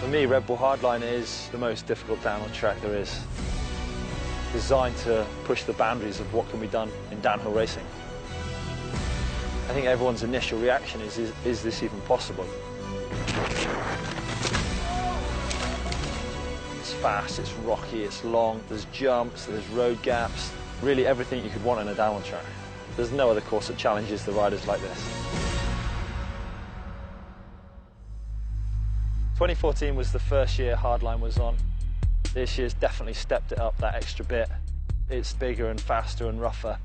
For me, Red Bull Hardline is the most difficult downhill track there is. Designed to push the boundaries of what can be done in downhill racing. I think everyone's initial reaction is this even possible? It's fast, it's rocky, it's long, there's jumps, there's road gaps, really everything you could want on a downhill track. There's no other course that challenges the riders like this. 2014 was the first year Hardline was on. This year's definitely stepped it up that extra bit. It's bigger and faster and rougher.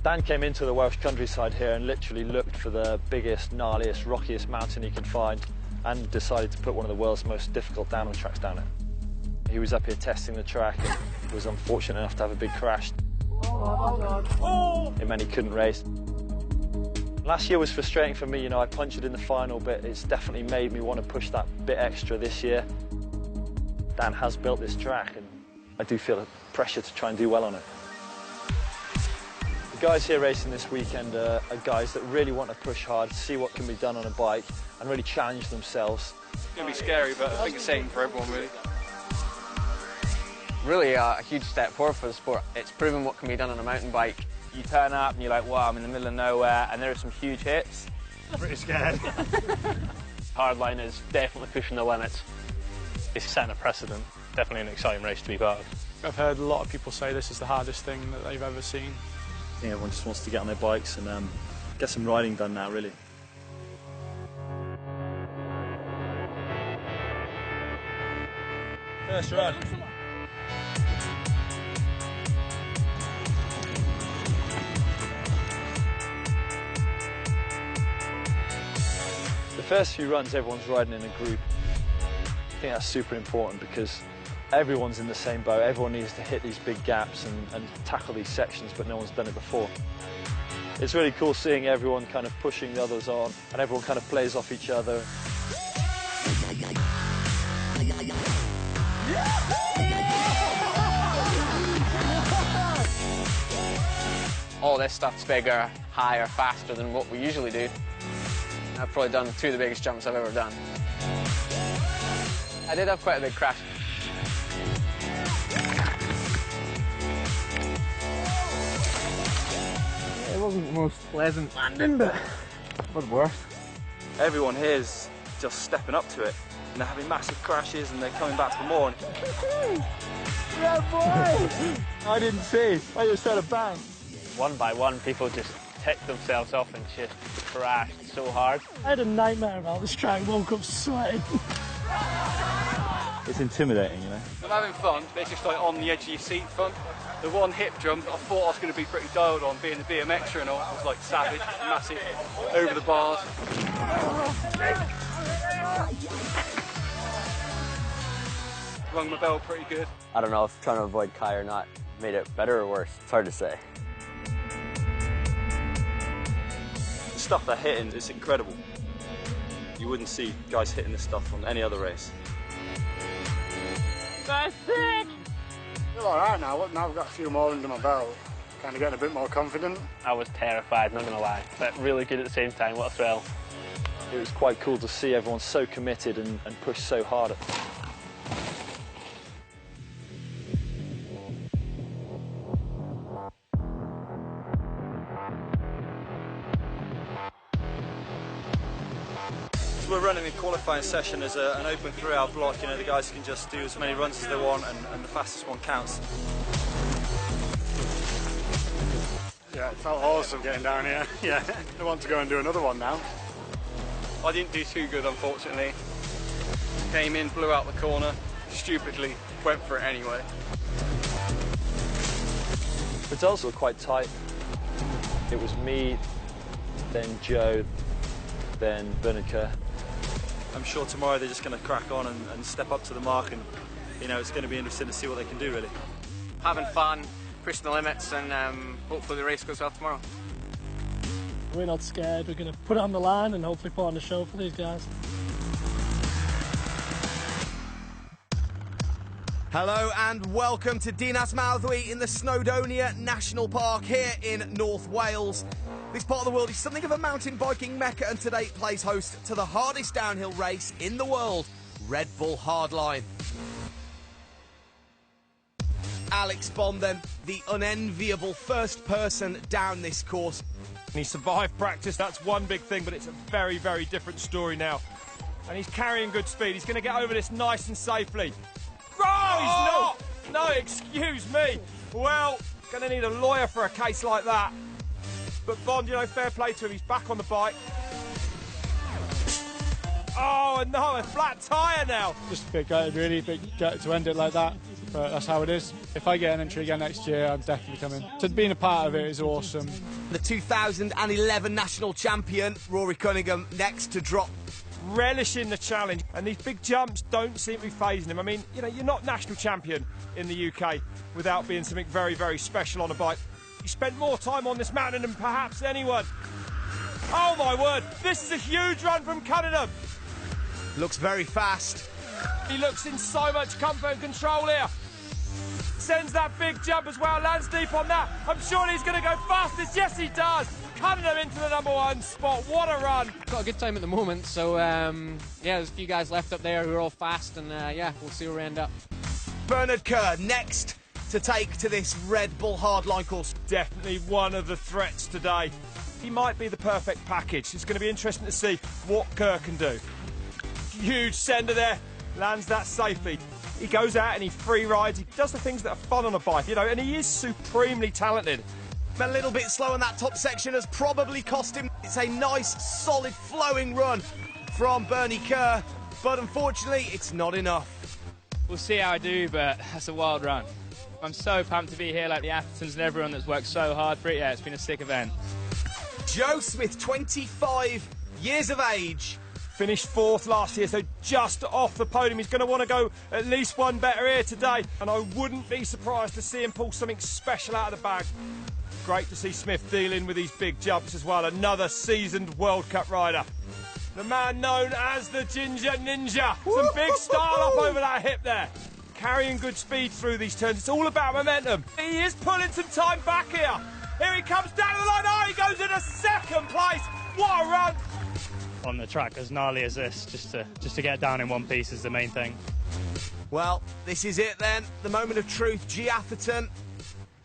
Dan came into the Welsh countryside here and literally looked for the biggest, gnarliest, rockiest mountain he could find and decided to put one of the world's most difficult downhill tracks down it. He was up here testing the track and was unfortunate enough to have a big crash. It meant he couldn't race. Last year was frustrating for me, you know, I punched it in the final, but it's definitely made me want to push that bit extra this year. Dan has built this track and I do feel a pressure to try and do well on it. The guys here racing this weekend are guys that really want to push hard, see what can be done on a bike and really challenge themselves. It's going to be scary, but I think it's the same for everyone, really. Really a huge step forward for the sport. It's proven what can be done on a mountain bike. You turn up and you're like, wow, I'm in the middle of nowhere, and there are some huge hits. Pretty scared. Hardline is definitely pushing the limits. It's setting a precedent. Definitely an exciting race to be part of. I've heard a lot of people say this is the hardest thing that they've ever seen. I think everyone just wants to get on their bikes and get some riding done now, really. First run. The first few runs, everyone's riding in a group. I think that's super important because everyone's in the same boat. Everyone needs to hit these big gaps and tackle these sections, but no one's done it before. It's really cool seeing everyone kind of pushing the others on, and everyone kind of plays off each other. All this stuff's bigger, higher, faster than what we usually do. I've probably done two of the biggest jumps I've ever done. I did have quite a big crash. It wasn't the most pleasant landing, but it was worse. Everyone here is just stepping up to it, and they're having massive crashes, and they're coming back for more. Yeah, boy! I didn't see. I just had a bang. One by one, people just ticked themselves off and just crashed so hard. I had a nightmare about this track, woke up sweating. It's intimidating, you know. I'm having fun, but it's just like on the edge of your seat fun. The one hip jump, I thought I was going to be pretty dialed on, being a BMXer and all. I was like savage, massive, over the bars. Rung my bell pretty good. I don't know if trying to avoid Kai or not made it better or worse. It's hard to say. The stuff they're hitting is incredible. You wouldn't see guys hitting this stuff on any other race. That's sick! Feel all right now. Now I've got a few more under my belt. Kind of getting a bit more confident. I was terrified, not going to lie, but really good at the same time. What a thrill. It was quite cool to see everyone so committed and push so hard. We're running the qualifying session as an open 3-hour block. You know, the guys can just do as many runs as they want, and the fastest one counts. Yeah, it felt awesome getting down here. Yeah, I want to go and do another one now. I didn't do too good, unfortunately. Came in, blew out the corner, stupidly went for it anyway. Results were quite tight. It was me, then Joe, then Bernicke. I'm sure tomorrow they're just going to crack on and step up to the mark, and you know, it's going to be interesting to see what they can do, really. Having fun, pushing the limits, and hopefully the race goes well tomorrow. We're not scared. We're going to put it on the line and hopefully put on a show for these guys. Hello and welcome to Dinas Mawddwy in the Snowdonia National Park here in North Wales. This part of the world is something of a mountain biking mecca, and today it plays host to the hardest downhill race in the world, Red Bull Hardline. Alex Bond then, the unenviable first person down this course. He survived practice, that's one big thing, but it's a very, very different story now. And he's carrying good speed. He's going to get over this nice and safely. Oh, he's not! No, excuse me. Well, going to need a lawyer for a case like that. But Bond, you know, fair play to him. He's back on the bike. Oh, and no, a flat tyre now. Just a bit gutted, really, a bit gutted to end it like that. But that's how it is. If I get an entry again next year, I'm definitely coming. So being a part of it is awesome. The 2011 national champion, Rory Cunningham, next to drop. Relishing the challenge, and these big jumps don't seem to be phasing him. I mean, you know, you're not national champion in the UK without being something very, very special on a bike. You spent more time on this mountain than perhaps anyone. Oh my word, this is a huge run from Cunningham. Looks very fast. He looks in so much comfort and control here. Sends that big jump as well, lands deep on that. I'm sure he's going to go fastest. Yes, he does. Cunningham into the #1 spot. What a run. Got a good time at the moment, so yeah, there's a few guys left up there who are all fast, and yeah, we'll see where we end up. Bernard Kerr next to take to this Red Bull Hardline course. Definitely one of the threats today. He might be the perfect package. It's going to be interesting to see what Kerr can do. Huge sender there, lands that safely. He goes out and he free rides. He does the things that are fun on a bike, you know, and he is supremely talented. A little bit slow on that top section has probably cost him. It's a nice, solid, flowing run from Bernie Kerr, but unfortunately, it's not enough. We'll see how I do, but that's a wild run. I'm so pumped to be here, like the Athertons and everyone that's worked so hard for it. Yeah, it's been a sick event. Joe Smith, 25 years of age. Finished 4th last year, so just off the podium. He's going to want to go at least one better here today, and I wouldn't be surprised to see him pull something special out of the bag. Great to see Smith dealing with these big jumps as well. Another seasoned World Cup rider. The man known as the Ginger Ninja. Some big style up over that hip there. Carrying good speed through these turns. It's all about momentum. He is pulling some time back here. Here he comes down the line. Oh, he goes into 2nd place. What a run. On the track as gnarly as this, just to get down in one piece is the main thing. Well, this is it then. The moment of truth. G. Atherton,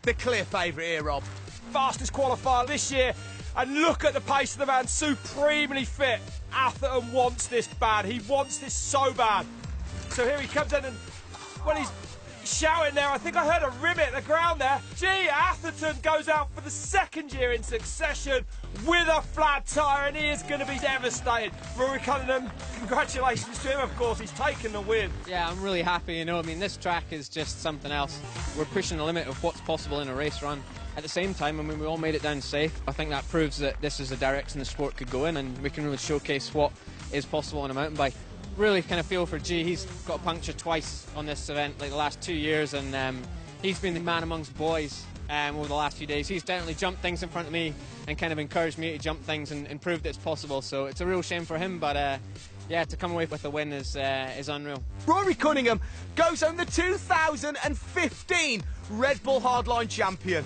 the clear favourite here, Rob. Fastest qualifier this year, and look at the pace of the man, supremely fit. Atherton wants this bad. He wants this so bad. So here he comes in, and when he's shouting there, I think I heard a rib hit the ground there. G. Atherton goes out for the 2nd year in succession with a flat tyre, and he is going to be devastated. Rory Cunningham, congratulations to him, of course. He's taken the win. Yeah, I'm really happy, you know. I mean, this track is just something else. We're pushing the limit of what's possible in a race run. At the same time, I mean, we all made it down safe. I think that proves that this is the direction the sport could go in, and we can really showcase what is possible on a mountain bike. Really kind of feel for G. He's got a puncture twice on this event, like the last 2 years, and he's been the man amongst boys over the last few days. He's definitely jumped things in front of me and kind of encouraged me to jump things and proved that it's possible. So it's a real shame for him, but yeah, to come away with a win is unreal. Rory Cunningham goes home the 2015 Red Bull Hardline champion.